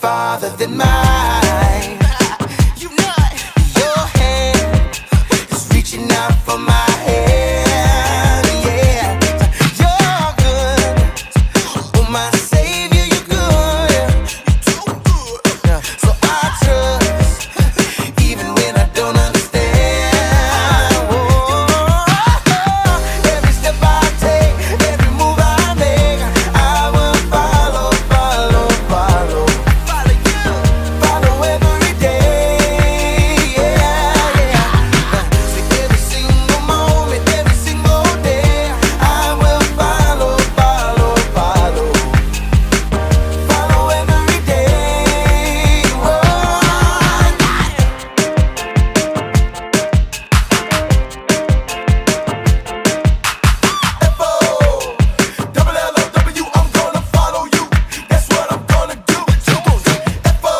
farther than mine. You know your hand is reaching out for my hand. Yeah, you're good. Oh, my Savior, you're good. You're too good. Yeah. So I trust, even when I don't understand. Every step I take, every move I make, I will follow, follow, follow. Follow you, follow every day. Yeah, yeah. So every single moment, every single day, I will follow, follow, follow. Follow every day. Whoa. F-O, double L-O-W, I'm gonna follow you. That's what I'm gonna do. F-O,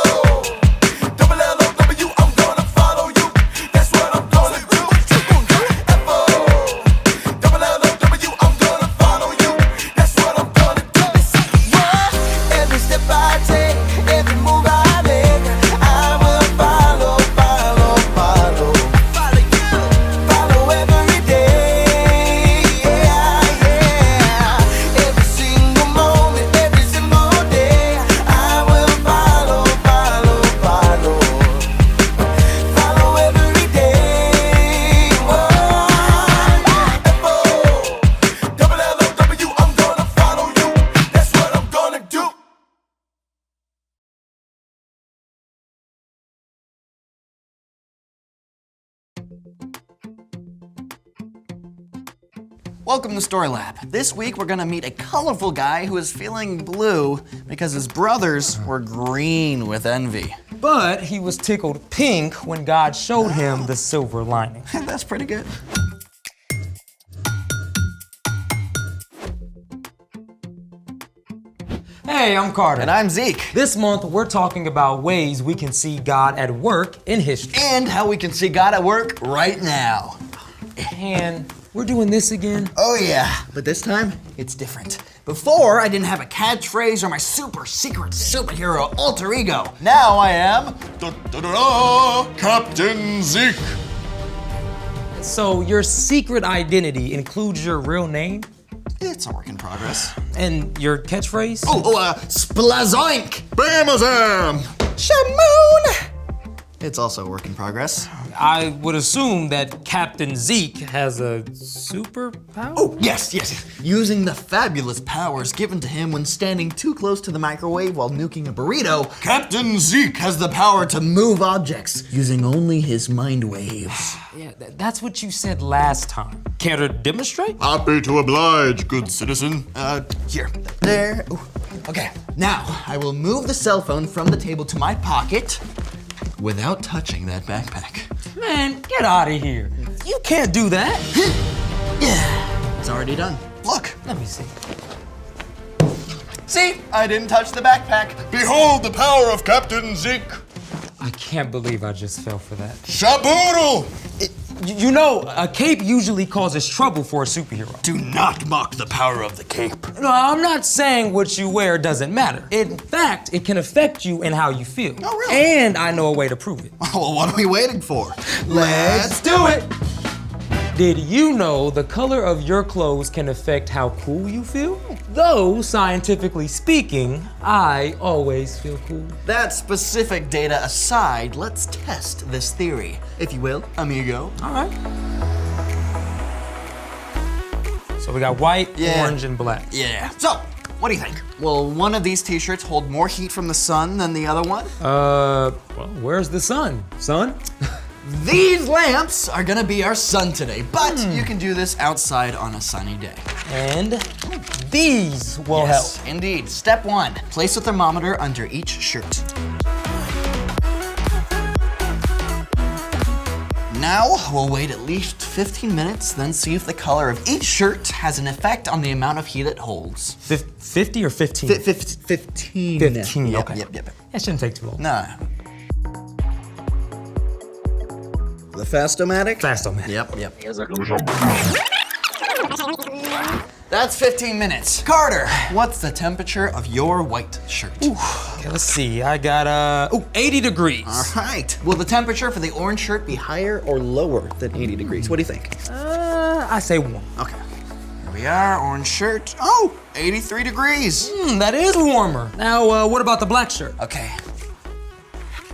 double L-O-W, I'm gonna follow you. That's what I'm gonna do. F-O, double L-O-W, I'm gonna follow you. That's what I'm gonna do. Every step I take, every move I make, I will follow, follow, follow. Follow you, follow every day. Yeah, yeah. Every single moment, every single day, I will follow, follow, follow. Follow every day. Whoa. F-O, double L-O-W, I'm gonna follow you. That's what I'm gonna do. Welcome to Story Lab. This week we're gonna meet a colorful guy who is feeling blue because his brothers were green with envy. But he was tickled pink when God showed him the silver lining. That's pretty good. Hey, I'm Carter. And I'm Zeke. This month, we're talking about ways we can see God at work in history. And how we can see God at work right now. And we're doing this again? Oh yeah, but this time it's different. Before, I didn't have a catchphrase or my super secret superhero alter ego. Now I am Captain Zeke. So your secret identity includes your real name It's a work in progress. and your catchphrase? Splazoink! Bamazam! Shamoon! It's also a work in progress. I would assume that Captain Zeke has a superpower? Oh, yes. Using the fabulous powers given to him when standing too close to the microwave while nuking a burrito, Captain Zeke has the power to move objects using only his mind waves. Yeah, that's what you said last time. Care to demonstrate? Happy to oblige, good citizen. Here, there. Ooh. Okay, now I will move the cell phone from the table to my pocket without touching that backpack. Man, get out of here. You can't do that. Yeah, it's already done. Look, Let me see. see, I didn't touch the backpack. Behold the power of Captain Zeke. I can't believe I just fell for that. Shaboodle! You know, a cape usually causes trouble for a superhero. Do not mock the power of the cape. No, I'm not saying what you wear doesn't matter. In fact, it can affect you and how you feel. Oh, really? And I know a way to prove it. Well, what are we waiting for? Let's do it! Did you know the color of your clothes can affect how cool you feel? Though, scientifically speaking, I always feel cool. That specific data aside, let's test this theory, if you will, amigo. All right. So we got white, Yeah. orange, and black. Yeah. So, what do you think? Will one of these t-shirts hold more heat from the sun than the other one? Well, where's the sun? Sun? These lamps are gonna be our sun today, but you can do this outside on a sunny day. And these will Yes, help. indeed. Step 1, place a thermometer under each shirt. Now, we'll wait at least 15 minutes, then see if the color of each shirt has an effect on the amount of heat it holds. 50 or 15? 15. 15, Yep, okay. Yep. That shouldn't take too long. No. The Fast-O-Matic? Fast-O-Matic. Yep. That's 15 minutes. Carter, what's the temperature of your white shirt? Okay, let's see. I got 80 degrees. All right. Will the temperature for the orange shirt be higher or lower than 80 degrees? What do you think? I say 1. Okay. Here we are, orange shirt. Oh, 83 degrees. That is warmer. Now, what about the black shirt? Okay.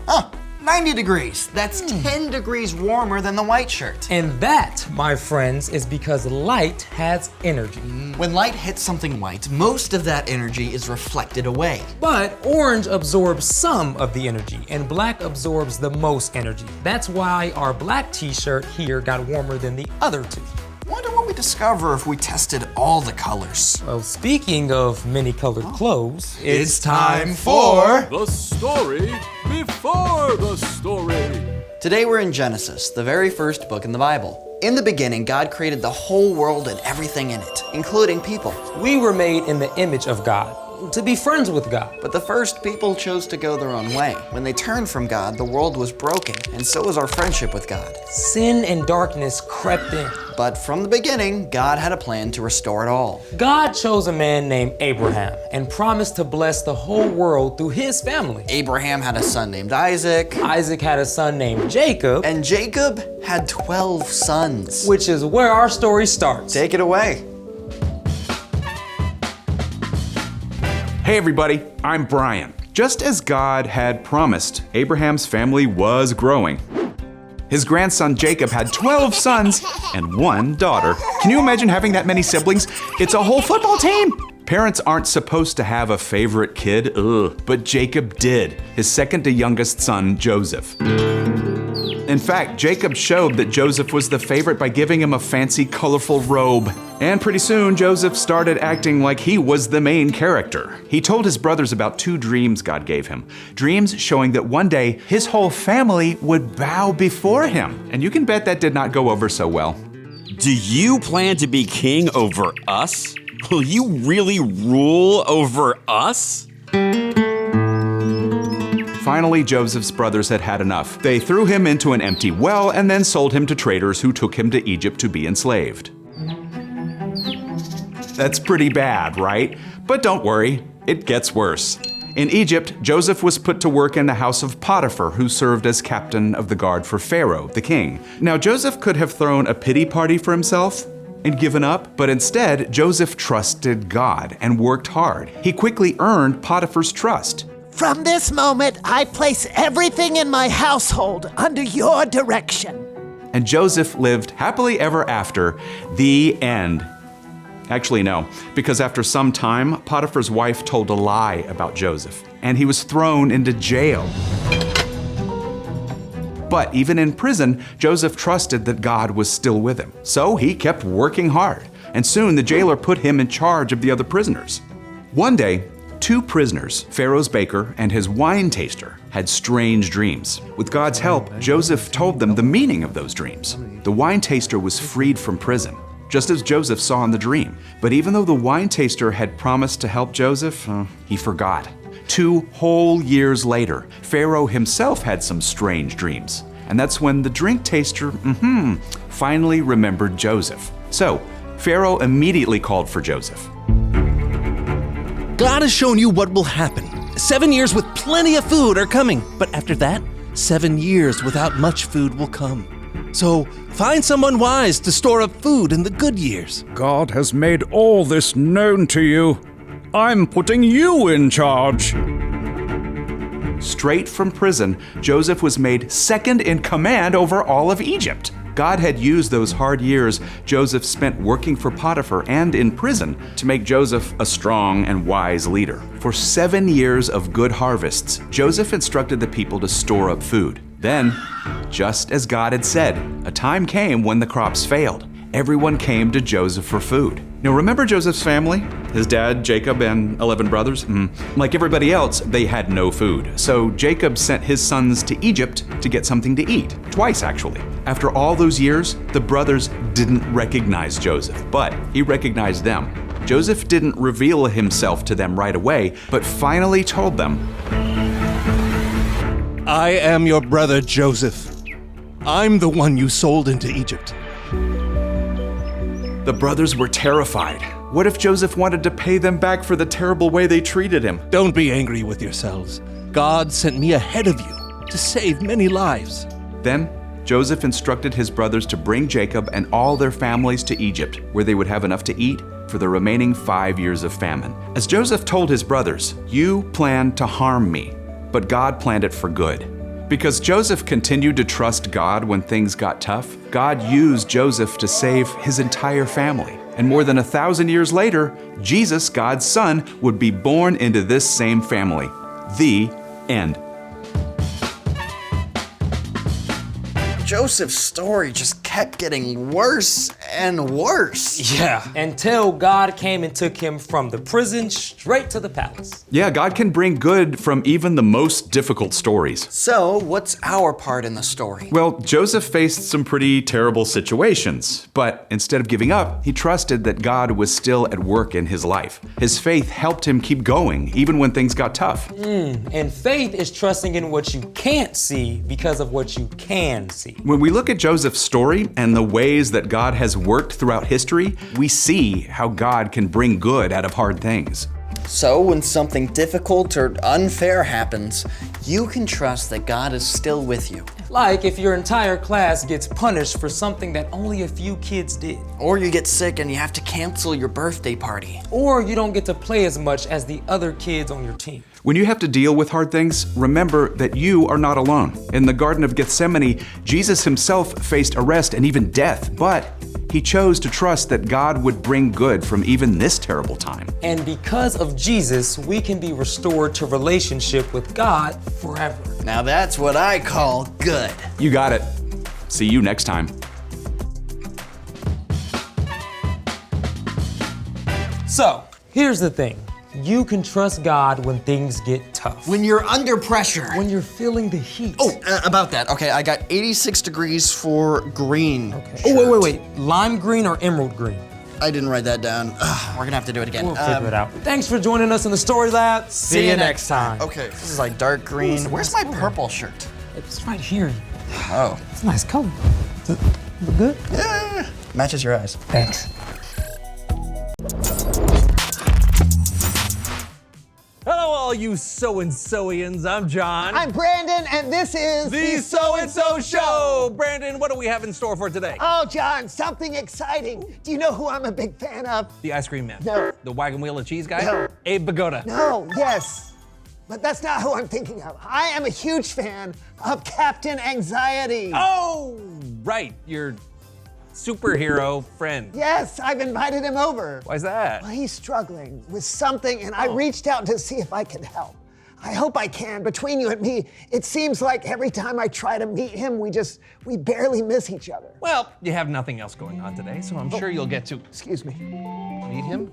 Oh, 90 degrees. That's 10 degrees warmer than the white shirt. And that, my friends, is because light has energy. When light hits something white, most of that energy is reflected away. But orange absorbs some of the energy, and black absorbs the most energy. That's why our black t-shirt here got warmer than the other two. Wonder what we discover if we tested all the colors. Well, speaking of many colored clothes, It's time for... The story before the story. Today we're in Genesis, the very first book in the Bible. In the beginning, God created the whole world and everything in it, including people. we were made in the image of God, to be friends with God. But the first people chose to go their own way. When they turned from God, the world was broken, and so was our friendship with God. Sin and darkness crept in. But from the beginning, God had a plan to restore it all. God chose a man named Abraham and promised to bless the whole world through his family. Abraham had a son named Isaac, Isaac had a son named Jacob, and Jacob had 12 sons. which is where our story starts. Take it away. Hey everybody, I'm Brian. Just as God had promised, Abraham's family was growing. His grandson Jacob had 12 sons and 1 daughter. Can you imagine having that many siblings? It's a whole football team! Parents aren't supposed to have a favorite kid, but Jacob did, his second to youngest son, Joseph. In fact, Jacob showed that Joseph was the favorite by giving him a fancy, colorful robe. And pretty soon, Joseph started acting like he was the main character. He told his brothers about 2 dreams God gave him. Dreams showing that one day, his whole family would bow before him. And you can bet that did not go over so well. Do you plan to be king over us? Will you really rule over us? Finally, Joseph's brothers had had enough. They threw him into an empty well and then sold him to traders who took him to Egypt to be enslaved. That's pretty bad, right? But don't worry, it gets worse. In Egypt, Joseph was put to work in the house of Potiphar, who served as captain of the guard for Pharaoh, the king. Now, Joseph could have thrown a pity party for himself and given up, but instead, Joseph trusted God and worked hard. He quickly earned Potiphar's trust. From this moment, I place everything in my household under your direction. And Joseph lived happily ever after. The end. Actually, no, because after some time, Potiphar's wife told a lie about Joseph, and he was thrown into jail. But even in prison, Joseph trusted that God was still with him. So he kept working hard, and soon the jailer put him in charge of the other prisoners. One day, 2 prisoners, Pharaoh's baker and his wine taster, had strange dreams. With God's help, Joseph told them the meaning of those dreams. The wine taster was freed from prison, just as Joseph saw in the dream. But even though the wine taster had promised to help Joseph, he forgot. 2 whole years later, Pharaoh himself had some strange dreams. And that's when the drink taster, finally remembered Joseph. So, Pharaoh immediately called for Joseph. God has shown you what will happen. 7 years with plenty of food are coming, but after that, 7 years without much food will come. So find someone wise to store up food in the good years. God has made all this known to you. I'm putting you in charge. Straight from prison, Joseph was made second in command over all of Egypt. God had used those hard years Joseph spent working for Potiphar and in prison to make Joseph a strong and wise leader. For 7 years of good harvests, Joseph instructed the people to store up food. Then, just as God had said, a time came when the crops failed. Everyone came to Joseph for food. Now remember Joseph's family? His dad, Jacob, and 11 brothers? Like everybody else, they had no food. So Jacob sent his sons to Egypt to get something to eat. Twice, actually. After all those years, the brothers didn't recognize Joseph, but he recognized them. Joseph didn't reveal himself to them right away, but finally told them, I am your brother Joseph. I'm the one you sold into Egypt. The brothers were terrified. What if Joseph wanted to pay them back for the terrible way they treated him? Don't be angry with yourselves. God sent me ahead of you to save many lives. Then Joseph instructed his brothers to bring Jacob and all their families to Egypt, where they would have enough to eat for the remaining 5 years of famine. As Joseph told his brothers, "You planned to harm me, but God planned it for good." Because Joseph continued to trust God when things got tough, God used Joseph to save his entire family. And more than 1,000 years later, Jesus, God's son, would be born into this same family. The end. Joseph's story just kept getting worse and worse. Yeah, until God came and took him from the prison straight to the palace. Yeah, God can bring good from even the most difficult stories. So, what's our part in the story? Well, Joseph faced some pretty terrible situations, but instead of giving up, he trusted that God was still at work in his life. His faith helped him keep going, even when things got tough. And faith is trusting in what you can't see because of what you can see. When we look at Joseph's story and the ways that God has worked throughout history, we see how God can bring good out of hard things. So, when something difficult or unfair happens, you can trust that God is still with you. Like if your entire class gets punished for something that only a few kids did. Or you get sick and you have to cancel your birthday party. Or you don't get to play as much as the other kids on your team. When you have to deal with hard things, remember that you are not alone. In the Garden of Gethsemane, Jesus himself faced arrest and even death, but he chose to trust that God would bring good from even this terrible time. And because of Jesus, we can be restored to relationship with God forever. Now that's what I call good. You got it. See you next time. So, here's the thing. You can trust God when things get tough. When you're under pressure. When you're feeling the heat. Oh, about that. Okay, I got 86 degrees for green. Okay. Oh, wait. Lime green or emerald green? I didn't write that down. Ugh, we're gonna have to do it again. We'll figure it out. Thanks for joining us in the Story Lab. See you next time. Okay, this is like dark green. Where's my purple shirt? It's right here. Oh. It's a nice color. Look good? Yeah. Matches your eyes. Thanks. Hello, all you so-and-soians. I'm John. I'm Brandon, and this is the So-and-So Show. Brandon, what do we have in store for today? Oh, John, something exciting. Do you know who I'm a big fan of? The ice cream man. No. The wagon wheel of cheese guy? No. Abe Vigoda. No, yes. But that's not who I'm thinking of. I am a huge fan of Captain Anxiety. Oh, right. Your superhero friend. Yes, I've invited him over. Why's that? Well, he's struggling with something, and I reached out to see if I could help. I hope I can. Between you and me, it seems like every time I try to meet him, we barely miss each other. Well, you have nothing else going on today, so I'm sure you'll get to Excuse me. meet him.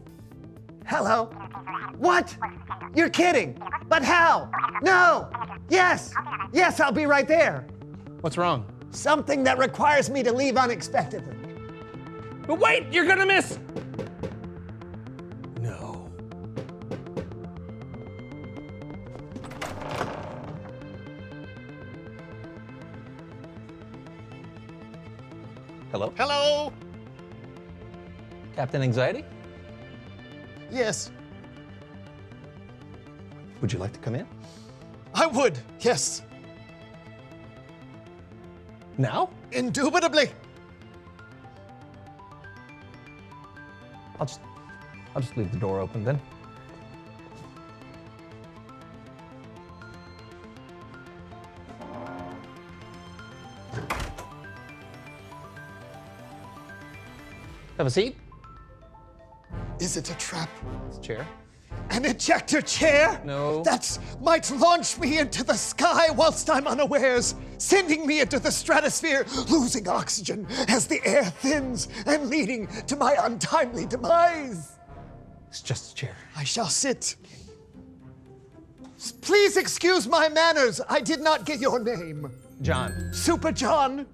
Hello? What? You're kidding. But how? No. Yes. Yes, I'll be right there. What's wrong? Something that requires me to leave unexpectedly. But wait, you're gonna miss. No. Hello? Hello? Captain Anxiety? Yes, Would you like to come in? I would, yes. Now? Indubitably. I'll just leave the door open then. Have a seat. Is it a trap? It's a chair. An ejector chair? No. That might launch me into the sky whilst I'm unawares, sending me into the stratosphere, losing oxygen as the air thins and leading to my untimely demise. It's just a chair. I shall sit. Please excuse my manners. I did not get your name. John. Super John?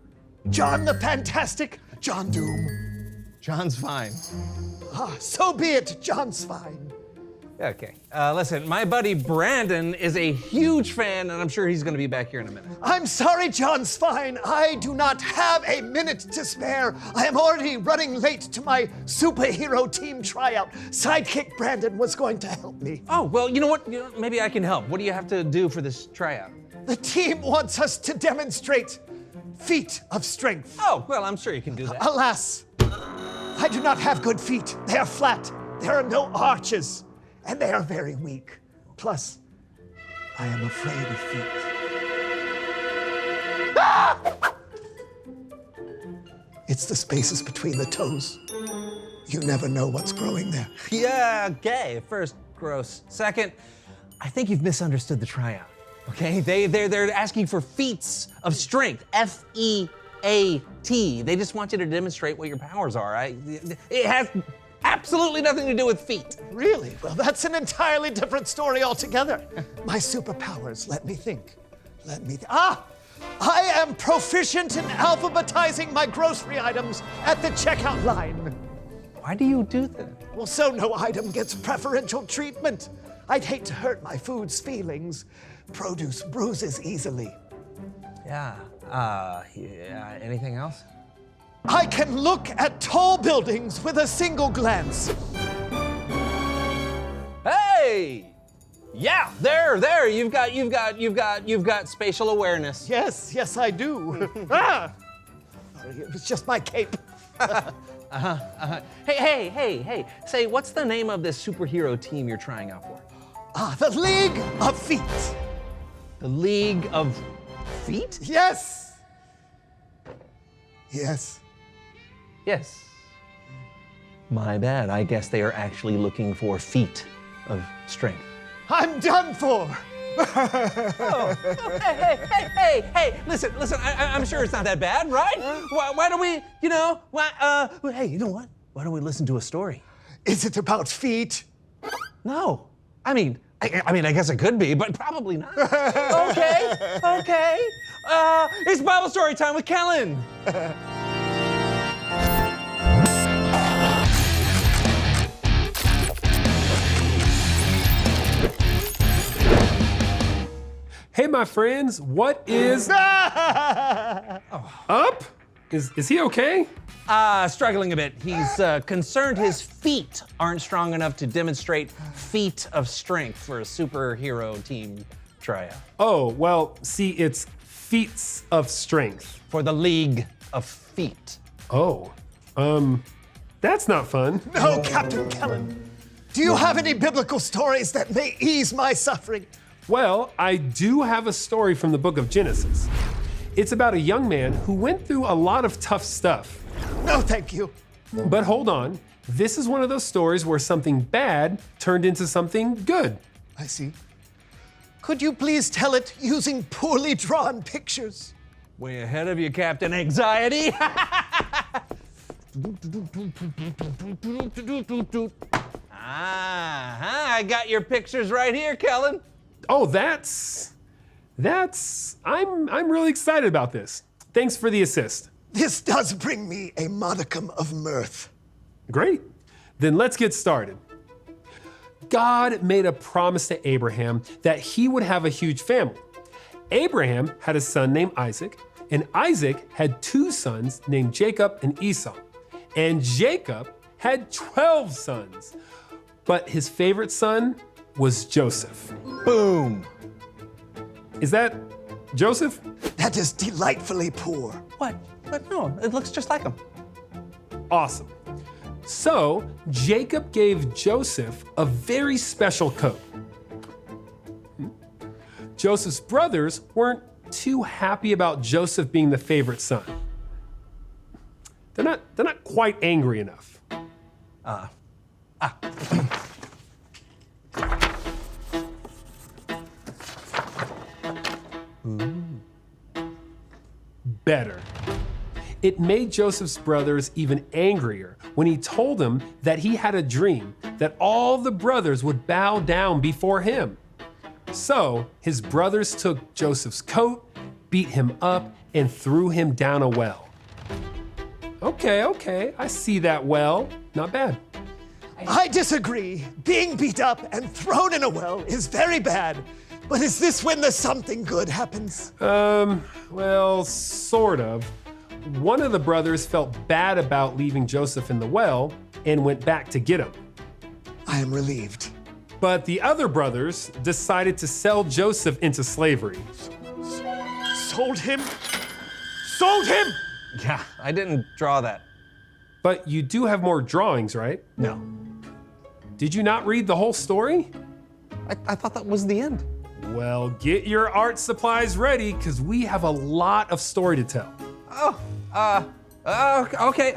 John the Fantastic? John Doom? John's fine. Ah, so be it, John's fine. Okay. Listen, my buddy Brandon is a huge fan, and I'm sure he's gonna be back here in a minute. I'm sorry, John Svine. I do not have a minute to spare. I am already running late to my superhero team tryout. Sidekick Brandon was going to help me. Oh, well, you know what? Maybe I can help. What do you have to do for this tryout? The team wants us to demonstrate feat of strength. Oh, well, I'm sure you can do that. Alas, I do not have good feet. They are flat. There are no arches. And they are very weak. Plus, I am afraid of feet. Ah! It's the spaces between the toes. You never know what's growing there. Yeah, okay. First, gross. Second, I think you've misunderstood the tryout. Okay? They're asking for feats of strength. F-E-A-T. They just want you to demonstrate what your powers are. It has absolutely nothing to do with feet. Really? Well, that's an entirely different story altogether. My superpowers, let me think. I am proficient in alphabetizing my grocery items at the checkout line. Why do you do that? Well, so no item gets preferential treatment. I'd hate to hurt my food's feelings. Produce bruises easily. Yeah, anything else? I can look at tall buildings with a single glance. Hey! Yeah, there. You've got spatial awareness. Yes, I do. Sorry, it was just my cape. Hey. Say, what's the name of this superhero team you're trying out for? The League of Feet. The League of Feet? Yes. My bad. I guess they are actually looking for feat of strength. I'm done for. Hey, listen, I'm sure it's not that bad, right? Why don't we, hey, you know what? Why don't we listen to a story? Is it about feet? No. I mean, I guess it could be, but probably not. Okay. It's Bible story time with Kellen. Hey, my friends, what is up? Is he okay? Struggling a bit. He's concerned his feet aren't strong enough to demonstrate feat of strength for a superhero team tryout. Oh, well, see, it's feats of strength. For the League of Feet. Oh, that's not fun. No, Captain Kellen. Do you have any biblical stories that may ease my suffering? Well, I do have a story from the book of Genesis. It's about a young man who went through a lot of tough stuff. No, thank you. But hold on, this is one of those stories where something bad turned into something good. I see. Could you please tell it using poorly drawn pictures? Way ahead of you, Captain Anxiety. I got your pictures right here, Kellen. Oh, I'm really excited about this. Thanks for the assist. This does bring me a modicum of mirth. Great. Then let's get started. God made a promise to Abraham that he would have a huge family. Abraham had a son named Isaac, and Isaac had 2 sons named Jacob and Esau. And Jacob had 12 sons, but his favorite son was Joseph. Boom. Is that Joseph? That is delightfully poor. What? No, it looks just like him. Awesome. So Jacob gave Joseph a very special coat. Joseph's brothers weren't too happy about Joseph being the favorite son. They're not quite angry enough. Better. It made Joseph's brothers even angrier when he told them that he had a dream that all the brothers would bow down before him. So his brothers took Joseph's coat, beat him up, and threw him down a well. Okay, I see that well. Not bad. I disagree. Being beat up and thrown in a well is very bad. But is this when the something good happens? Well, sort of. One of the brothers felt bad about leaving Joseph in the well and went back to get him. I am relieved. But the other brothers decided to sell Joseph into slavery. Sold him? Sold him! Yeah, I didn't draw that. But you do have more drawings, right? No. Did you not read the whole story? I thought that was the end. Well, get your art supplies ready, because we have a lot of story to tell. Okay.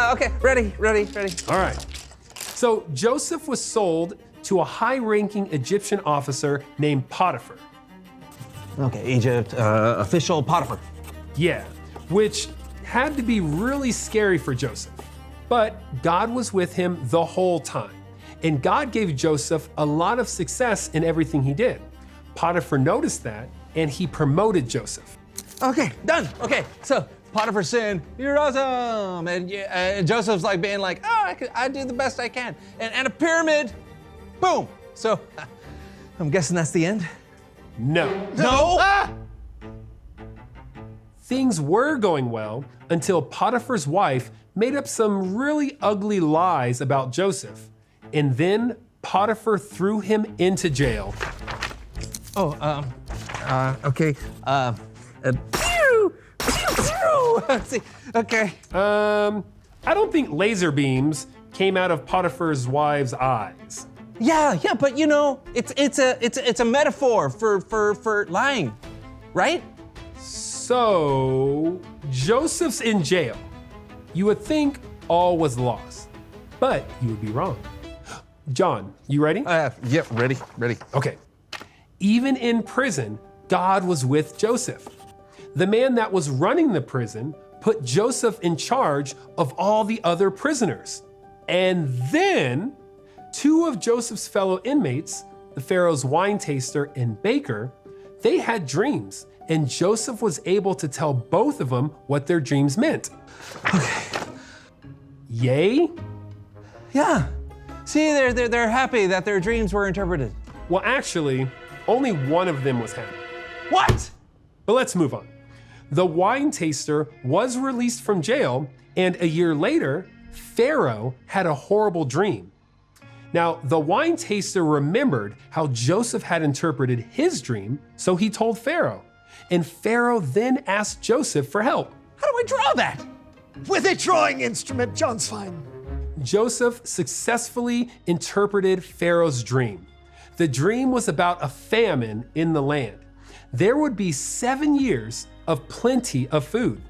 Okay, ready. All right. So Joseph was sold to a high-ranking Egyptian officer named Potiphar. Okay, Egypt, official Potiphar. Yeah, which had to be really scary for Joseph. But God was with him the whole time. And God gave Joseph a lot of success in everything he did. Potiphar noticed that, and he promoted Joseph. Okay, done. Okay, so Potiphar's saying, "You're awesome," and Joseph's like being like, "Oh, I do the best I can," and a pyramid, boom. So I'm guessing that's the end. No. No. Things were going well until Potiphar's wife made up some really ugly lies about Joseph. And then Potiphar threw him into jail. Okay. See, okay. I don't think laser beams came out of Potiphar's wife's eyes. Yeah, but you know, it's a metaphor for lying, right? So Joseph's in jail. You would think all was lost, but you would be wrong. John, you ready? Yep, ready. Okay. Even in prison, God was with Joseph. The man that was running the prison put Joseph in charge of all the other prisoners. And then 2 of Joseph's fellow inmates, the Pharaoh's wine taster and baker, they had dreams, and Joseph was able to tell both of them what their dreams meant. Okay. Yay? Yeah. See, they're happy that their dreams were interpreted. Well, actually, only one of them was happy. What? But let's move on. The wine taster was released from jail, and a year later, Pharaoh had a horrible dream. Now, the wine taster remembered how Joseph had interpreted his dream, so he told Pharaoh. And Pharaoh then asked Joseph for help. How do I draw that? With a drawing instrument, John's fine. Joseph successfully interpreted Pharaoh's dream. The dream was about a famine in the land. There would be 7 years of plenty of food,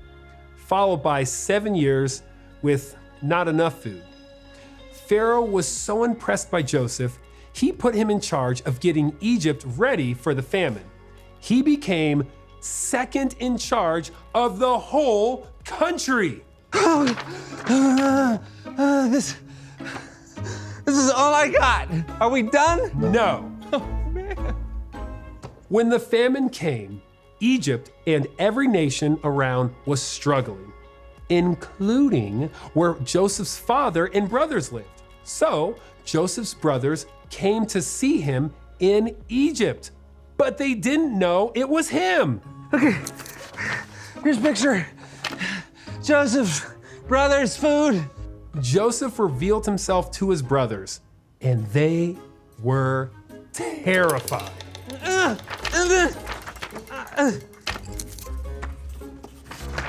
followed by 7 years with not enough food. Pharaoh was so impressed by Joseph, he put him in charge of getting Egypt ready for the famine. He became second in charge of the whole country. This is all I got. Are we done? No. Oh, man. When the famine came, Egypt and every nation around was struggling, including where Joseph's father and brothers lived. So Joseph's brothers came to see him in Egypt, but they didn't know it was him. Okay, here's a picture. Joseph's brothers' food. Joseph revealed himself to his brothers, and they were terrified.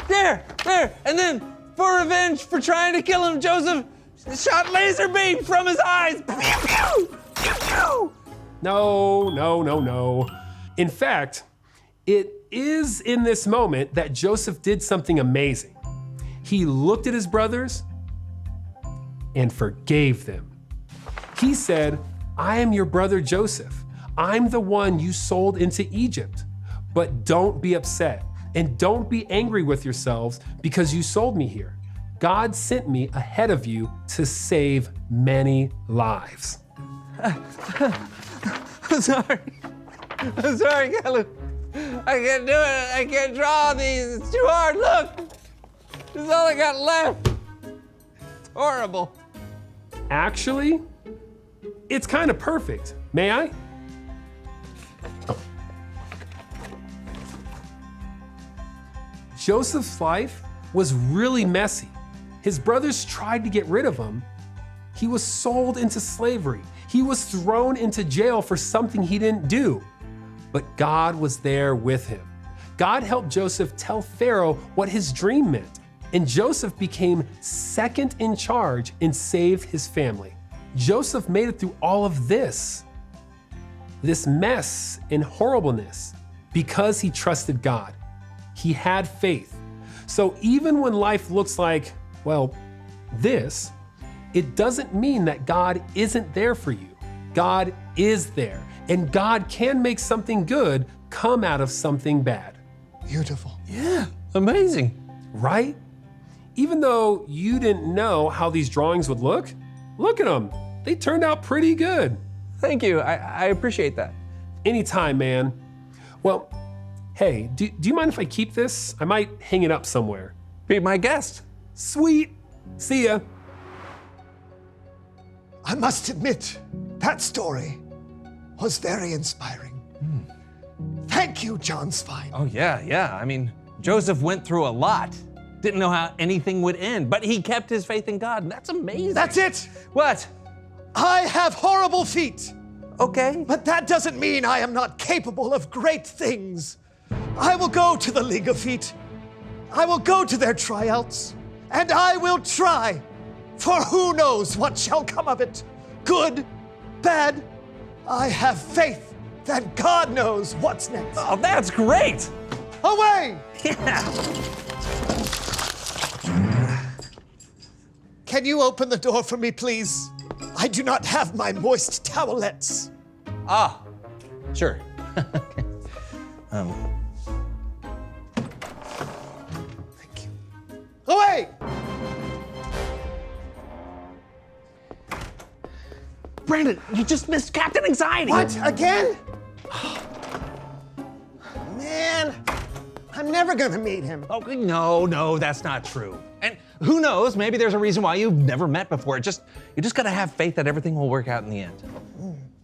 There, and then for revenge for trying to kill him, Joseph shot laser beam from his eyes. Pew, pew, pew, pew. No. In fact, it is in this moment that Joseph did something amazing. He looked at his brothers and forgave them. He said, "I am your brother Joseph. I'm the one you sold into Egypt. But don't be upset and don't be angry with yourselves because you sold me here. God sent me ahead of you to save many lives." I'm sorry, Kellen. I can't do it. I can't draw these. It's too hard. Look, this is all I got left. horrible. Actually, it's kind of perfect. May I? Joseph's life was really messy. His brothers tried to get rid of him. He was sold into slavery. He was thrown into jail for something he didn't do. But God was there with him. God helped Joseph tell Pharaoh what his dream meant, and Joseph became second in charge and saved his family. Joseph made it through all of this mess and horribleness, because he trusted God. He had faith. So even when life looks like, well, this, it doesn't mean that God isn't there for you. God is there, and God can make something good come out of something bad. Beautiful. Yeah, amazing. Right? Even though you didn't know how these drawings would look at them. They turned out pretty good. Thank you, I appreciate that. Anytime, man. Well, hey, do you mind if I keep this? I might hang it up somewhere. Be my guest. Sweet. See ya. I must admit, that story was very inspiring. Thank you, John Svine. Oh, yeah. I mean, Joseph went through a lot. Didn't know how anything would end, but he kept his faith in God, and that's amazing. That's it. What? I have horrible feet. Okay. But that doesn't mean I am not capable of great things. I will go to the League of Feet. I will go to their tryouts, and I will try. For who knows what shall come of it? Good, bad. I have faith that God knows what's next. Oh, that's great. Away! Yeah. Can you open the door for me, please? I do not have my moist towelettes. Ah, sure. Thank you. Away! Brandon, you just missed Captain Anxiety. What? Again? Man, I'm never gonna meet him. Oh, no, that's not true. And who knows, maybe there's a reason why you've never met before. You just gotta have faith that everything will work out in the end.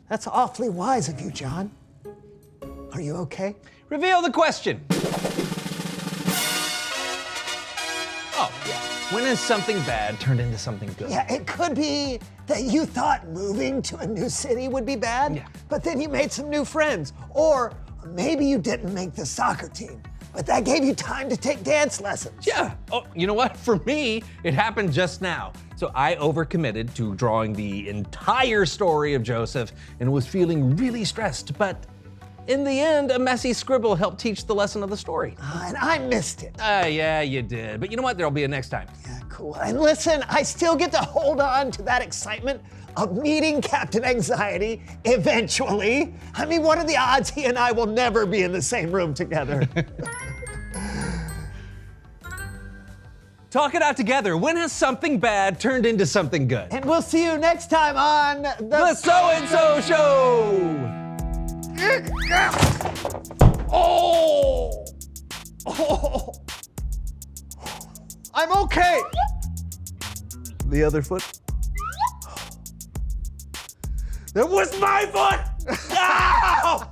That's awfully wise of you, John. Are you okay? Reveal the question. Oh, yeah. When has something bad turned into something good? Yeah, it could be that you thought moving to a new city would be bad, but then you made some new friends. Or maybe you didn't make the soccer team, but that gave you time to take dance lessons. Yeah. Oh, you know what? For me, it happened just now. So I overcommitted to drawing the entire story of Joseph and was feeling really stressed, but in the end, a messy scribble helped teach the lesson of the story. And I missed it. Yeah, you did. But you know what? There'll be a next time. Yeah, cool. And listen, I still get to hold on to that excitement of meeting Captain Anxiety eventually. I mean, what are the odds he and I will never be in the same room together? Talk it out together. When has something bad turned into something good? And we'll see you next time on The So-and-So Show! Oh! I'm okay. The other foot? That was my foot! Ow!